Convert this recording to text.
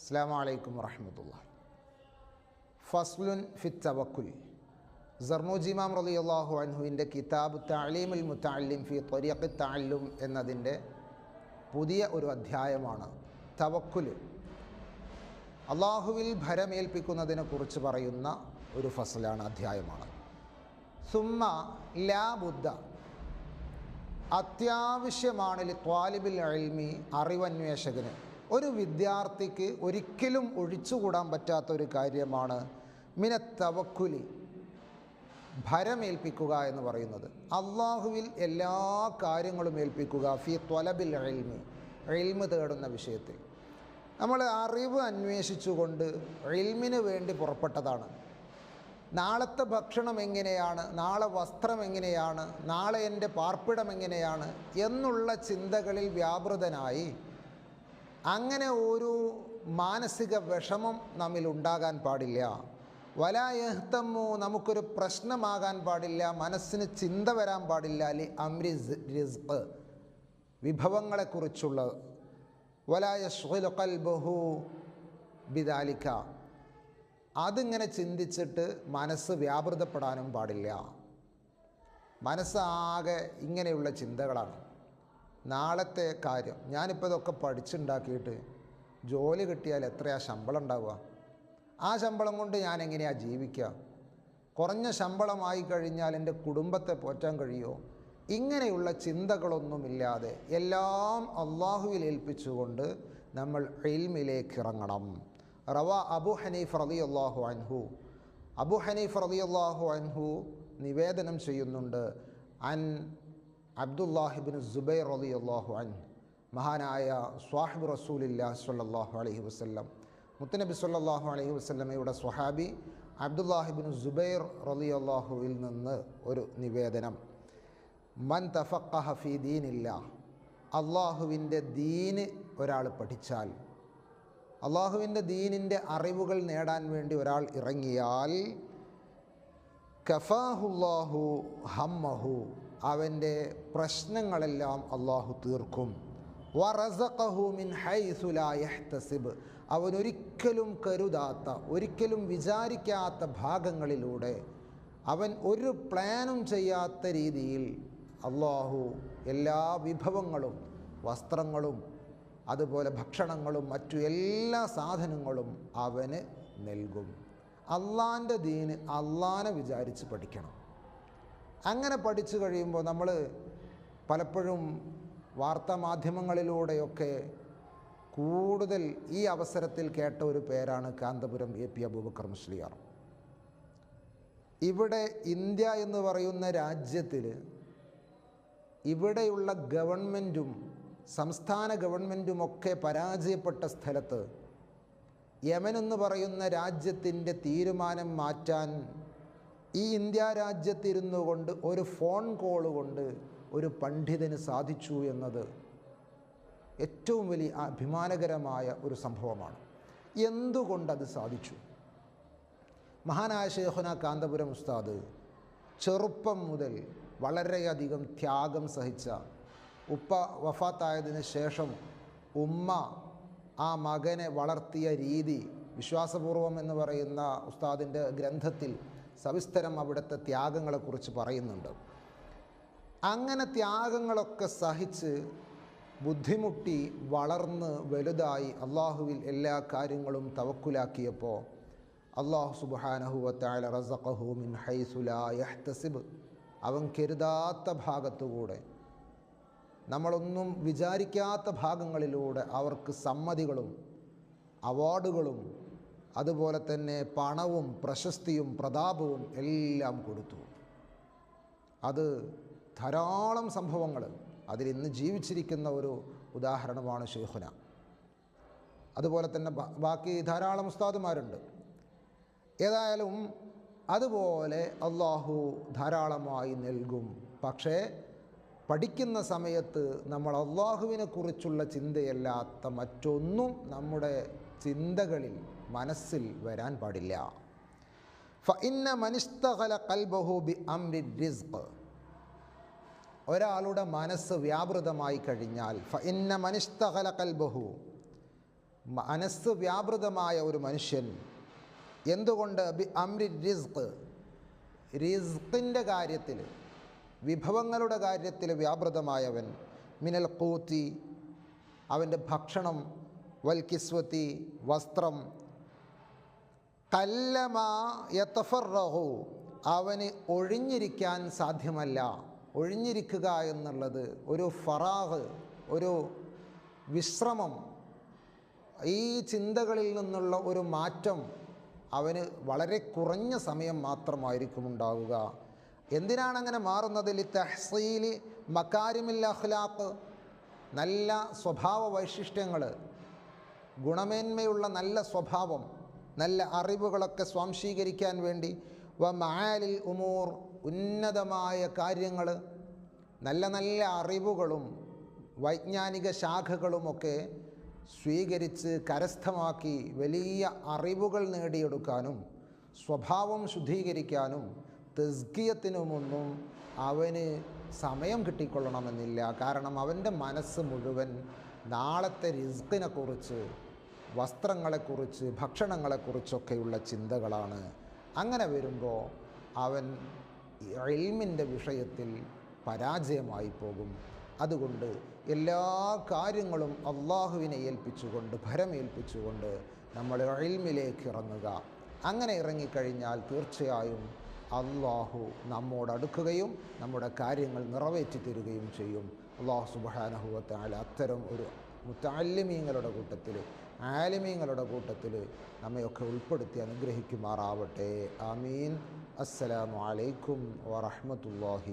അസ്സലാമു അലൈക്കും വറഹ്മത്തുള്ളാഹി. ഫസ്ലുൻ ഫി തവക്കുൽ. സർനൂജി ഇമാം റളിയല്ലാഹു അൻഹുവിൻ്റെ കിതാബ് തഅലീമുൽ മുതഅല്ലിം ഫി ത്വരീഖി തഅല്ലും എന്നതിൻ്റെ പുതിയ ഒരു അധ്യായമാണ് തവക്കുൽ. അള്ളാഹുവിൽ ഭരമേൽപ്പിക്കുന്നതിനെ കുറിച്ച് പറയുന്ന ഒരു ഫസ്ലാണ്, അധ്യായമാണ്. സുമ്മ ലാ ബുദ്ദ, അത്യാവശ്യമാണ് ലി ത്വാലിബിൽ ഇൽമി, അറിവന്വേഷകന്, ഒരു വിദ്യാർത്ഥിക്ക് ഒരിക്കലും ഒഴിച്ചുകൂടാൻ പറ്റാത്ത ഒരു കാര്യമാണ് മിനത്ത് തവക്കുലി, ഭരമേൽപ്പിക്കുക എന്ന് പറയുന്നത്. അള്ളാഹുവിൽ എല്ലാ കാര്യങ്ങളും ഏൽപ്പിക്കുക. ഫി ത്വലബിൽ ഇൽമി, ഇൽമ് തേടുന്ന വിഷയത്തിൽ നമ്മൾ അറിവ് അന്വേഷിച്ചുകൊണ്ട് ഇൽമിന് വേണ്ടി പുറപ്പെട്ടതാണ്. നാളത്തെ ഭക്ഷണം എങ്ങനെയാണ്, നാളെ വസ്ത്രം എങ്ങനെയാണ്, നാളെ എൻ്റെ പാർപ്പിടം എങ്ങനെയാണ് എന്നുള്ള ചിന്തകളിൽ വ്യാപൃതനായി അങ്ങനെ ഒരു മാനസിക വിഷമം നമ്മിൽ ഉണ്ടാകാൻ പാടില്ല. വലാ യഹ്തമ്മു, നമുക്കൊരു പ്രശ്നമാകാൻ പാടില്ല, മനസ്സിന് ചിന്ത വരാൻ പാടില്ല. ലി അംരി റിസ്ഖ്, വിഭവങ്ങളെക്കുറിച്ചുള്ള. വലാ യശ്ഗിലു ഖൽബുഹു ബിദാലിക, അതിങ്ങനെ ചിന്തിച്ചിട്ട് മനസ്സ് വ്യാപൃതപ്പെടാനും പാടില്ല. മനസ്സാകെ ഇങ്ങനെയുള്ള ചിന്തകളാണ്. നാളത്തെ കാര്യം, ഞാനിപ്പോൾ ഇതൊക്കെ പഠിച്ചുണ്ടാക്കിയിട്ട് ജോലി കിട്ടിയാൽ എത്രയാ ശമ്പളം ഉണ്ടാവുക, ആ ശമ്പളം കൊണ്ട് ഞാൻ എങ്ങനെയാണ് ജീവിക്കുക, കുറഞ്ഞ ശമ്പളമായി കഴിഞ്ഞാൽ എൻ്റെ കുടുംബത്തെ പോറ്റാൻ കഴിയുമോ, ഇങ്ങനെയുള്ള ചിന്തകളൊന്നുമില്ലാതെ എല്ലാം അള്ളാഹുവിൽ ഏൽപ്പിച്ചുകൊണ്ട് നമ്മൾ ഇൽമിലേക്ക് ഇറങ്ങണം. റവാ അബു ഹനീഫ് റളിയല്ലാഹു അൻഹു, അബു ഹനീഫ് റളിയല്ലാഹു അൻഹു നിവേദനം ചെയ്യുന്നുണ്ട്. അൻ അബ്ദുല്ലാഹിബ്നു സുബൈർ റളിയല്ലാഹു അൻഹു, മഹാനായ സ്വാഹിബ് റസൂലില്ലാഹി സ്വല്ലല്ലാഹു അലൈഹി വസല്ലം, മുത്തനബി സ്വല്ലല്ലാഹു അലൈഹി വസല്ലമയുടെ സ്വഹാബി അബ്ദുല്ലാഹിബ്നു സുബൈർ റളിയല്ലാഹുവിൽ നിന്ന് ഒരു നിവേദനം. മൻ തഫഖഹ ഫീ ദീനില്ലാഹ്, അള്ളാഹുവിൻ്റെ ദീന് ഒരാൾ പഠിച്ചാൽ, അള്ളാഹുവിൻ്റെ ദീനിൻ്റെ അറിവുകൾ നേടാൻ വേണ്ടി ഒരാൾ ഇറങ്ങിയാൽ, കഫാഹുല്ലാഹു ഹമ്മഹു, അവൻ്റെ പ്രശ്നങ്ങളെല്ലാം അള്ളാഹു തീർക്കും. വറസഖഹു മിൻ ഹൈസു ലാ യഹ്തസിബ്, അവനൊരിക്കലും കരുതാത്ത, ഒരിക്കലും വിചാരിക്കാത്ത ഭാഗങ്ങളിലൂടെ, അവൻ ഒരു പ്ലാനും ചെയ്യാത്ത രീതിയിൽ അള്ളാഹു എല്ലാ വിഭവങ്ങളും, വസ്ത്രങ്ങളും അതുപോലെ ഭക്ഷണങ്ങളും മറ്റു എല്ലാ സാധനങ്ങളും അവന് നൽകും. അള്ളാൻ്റെ ദീന് അള്ളാനെ വിചാരിച്ച് പഠിക്കണം. അങ്ങനെ പഠിച്ചു കഴിയുമ്പോൾ നമ്മൾ പലപ്പോഴും വാർത്താമാധ്യമങ്ങളിലൂടെയൊക്കെ കൂടുതൽ ഈ അവസരത്തിൽ കേട്ട ഒരു പേരാണ് കാന്തപുരം എ പി അബൂബക്കർ മുസ്ലിയാർ. ഇവിടെ ഇന്ത്യ എന്ന് പറയുന്ന രാജ്യത്തിൽ ഇവിടെയുള്ള ഗവൺമെൻറ്റും സംസ്ഥാന ഗവൺമെൻറ്റുമൊക്കെ പരാജയപ്പെട്ട സ്ഥലത്ത് യമൻ എന്ന് പറയുന്ന രാജ്യത്തിൻ്റെ തീരുമാനം മാറ്റാൻ ഈ ഇന്ത്യ രാജ്യത്തിരുന്നു കൊണ്ട് ഒരു ഫോൺ കോൾ കൊണ്ട് ഒരു പണ്ഡിതന് സാധിച്ചു എന്നത് ഏറ്റവും വലിയ അഭിമാനകരമായ ഒരു സംഭവമാണ്. എന്തുകൊണ്ടത് സാധിച്ചു? മഹാനായ ശൈഖുനാ കാന്തപുരം ഉസ്താദ് ചെറുപ്പം മുതൽ വളരെയധികം ത്യാഗം സഹിച്ച, ഉപ്പ വഫാത്തായതിന് ശേഷം ഉമ്മ ആ മകനെ വളർത്തിയ രീതി വിശ്വാസപൂർവം എന്ന് പറയുന്ന ഉസ്താദിൻ്റെ ഗ്രന്ഥത്തിൽ സവിസ്തരം അവിടുത്തെ ത്യാഗങ്ങളെക്കുറിച്ച് പറയുന്നുണ്ട്. അങ്ങനെ ത്യാഗങ്ങളൊക്കെ സഹിച്ച് ബുദ്ധിമുട്ടി വളർന്ന് വലുതായി അള്ളാഹുവിൽ എല്ലാ കാര്യങ്ങളും തവക്കുലാക്കിയപ്പോൾ അള്ളാഹു സുബ്ഹാനഹു വ തആല റസഖഹു മിൻ ഹൈസു ലാ യഹ്തസിബ്, അവൻ കരുതാത്ത ഭാഗത്തുകൂടെ, നമ്മളൊന്നും വിചാരിക്കാത്ത ഭാഗങ്ങളിലൂടെ അവർക്ക് സമ്മതികളും അവാർഡുകളും അതുപോലെ തന്നെ പണവും പ്രശസ്തിയും പ്രതാപവും എല്ലാം കൊടുത്തു. അത് ധാരാളം സംഭവങ്ങൾ, അതിലിന്ന് ജീവിച്ചിരിക്കുന്ന ഒരു ഉദാഹരണമാണ് ശൈഖുന. അതുപോലെ തന്നെ ബാക്കി ധാരാളം ഉസ്താദുമാരുണ്ട്. ഏതായാലും അതുപോലെ അള്ളാഹു ധാരാളമായി നൽകും. പക്ഷേ പഠിക്കുന്ന സമയത്ത് നമ്മൾ അള്ളാഹുവിനെ കുറിച്ചുള്ള ചിന്തയല്ലാത്ത മറ്റൊന്നും നമ്മുടെ ചിന്തകളിൽ, മനസ്സിൽ വരാൻ പാടില്ല. ഫഇന്ന മനിസ്തഖല ഖൽബഹു ബി അംരി റിസ്ഖ്, ഒരാളുടെ മനസ്സ് വ്യാപൃതമായി കഴിഞ്ഞാൽ, ഫഇന്ന മനിസ്തഖല ഖൽബഹു, മനസ്സ് വ്യാപൃതമായ ഒരു മനുഷ്യൻ. എന്തുകൊണ്ട്? ബി അംരി റിസ്ഖ്, റിസ്ഖിൻ്റെ കാര്യത്തിൽ, വിഭവങ്ങളുടെ കാര്യത്തിൽ വ്യാപൃതമായവൻ. മിനൽ ഖൂത്തി, അവൻ്റെ ഭക്ഷണം, വൽ കിസ്വത്തി, വസ്ത്രം. കല്ലമാ യതഫറഹു, അവന് ഒഴിഞ്ഞിരിക്കാൻ സാധ്യമല്ല. ഒഴിഞ്ഞിരിക്കുക എന്നുള്ളത് ഒരു ഫറാഹ്, ഒരു വിശ്രമം, ഈ ചിന്തകളിൽ നിന്നുള്ള ഒരു മാറ്റം അവന് വളരെ കുറഞ്ഞ സമയം മാത്രമായിരിക്കും ഉണ്ടാവുക. എന്തിനാണ് അങ്ങനെ മാറുന്നത്? ലിതഹ്സീലി മകാരിമിൽ അഖ്ലാഖ്, നല്ല സ്വഭാവ വൈശിഷ്ട്യങ്ങൾ, ഗുണമേന്മയുള്ള നല്ല സ്വഭാവം, നല്ല അറിവുകളൊക്കെ സ്വാംശീകരിക്കാൻ വേണ്ടി. വ മആലിൽ ഉമൂർ, ഉന്നതമായ കാര്യങ്ങൾ, നല്ല നല്ല അറിവുകളും വൈജ്ഞാനിക ശാഖകളുമൊക്കെ സ്വീകരിച്ച് കരസ്ഥമാക്കി വലിയ അറിവുകൾ നേടിയെടുക്കാനും സ്വഭാവം ശുദ്ധീകരിക്കാനും തസ്കിയത്തിനുമൊന്നും അവന് സമയം കിട്ടിക്കൊള്ളണമെന്നില്ല. കാരണം അവൻ്റെ മനസ്സ് മുഴുവൻ നാളത്തെ റിസ്കിനെക്കുറിച്ച്, വസ്ത്രങ്ങളെക്കുറിച്ച്, ഭക്ഷണങ്ങളെക്കുറിച്ചൊക്കെയുള്ള ചിന്തകളാണ്. അങ്ങനെ വരുമ്പോൾ അവൻ ഇൽമിൻ്റെ വിഷയത്തിൽ പരാജയമായി പോകും. അതുകൊണ്ട് എല്ലാ കാര്യങ്ങളും അള്ളാഹുവിനെ ഏൽപ്പിച്ചുകൊണ്ട്, ഭരമേൽപ്പിച്ചുകൊണ്ട് നമ്മൾ ഇൽമിലേക്ക് ഇറങ്ങുക. അങ്ങനെ ഇറങ്ങിക്കഴിഞ്ഞാൽ തീർച്ചയായും അള്ളാഹു നമ്മോട് അടുക്കുകയും നമ്മുടെ കാര്യങ്ങൾ നിറവേറ്റി തരികയും ചെയ്യും. അള്ളാഹു സുബ്ഹാനഹു വ തആല അത്തരം ഒരു മുതഅല്ലിമീങ്ങളുടെ കൂട്ടത്തിൽ, ആലിമീങ്ങളുടെ കൂട്ടത്തിൽ നമ്മയൊക്കെ ഉൾപ്പെടുത്തി അനുഗ്രഹിക്കുമാറാവട്ടെ. ആമീൻ. അസ്സലാമു അലൈക്കും വറഹ്മത്തുള്ളാഹി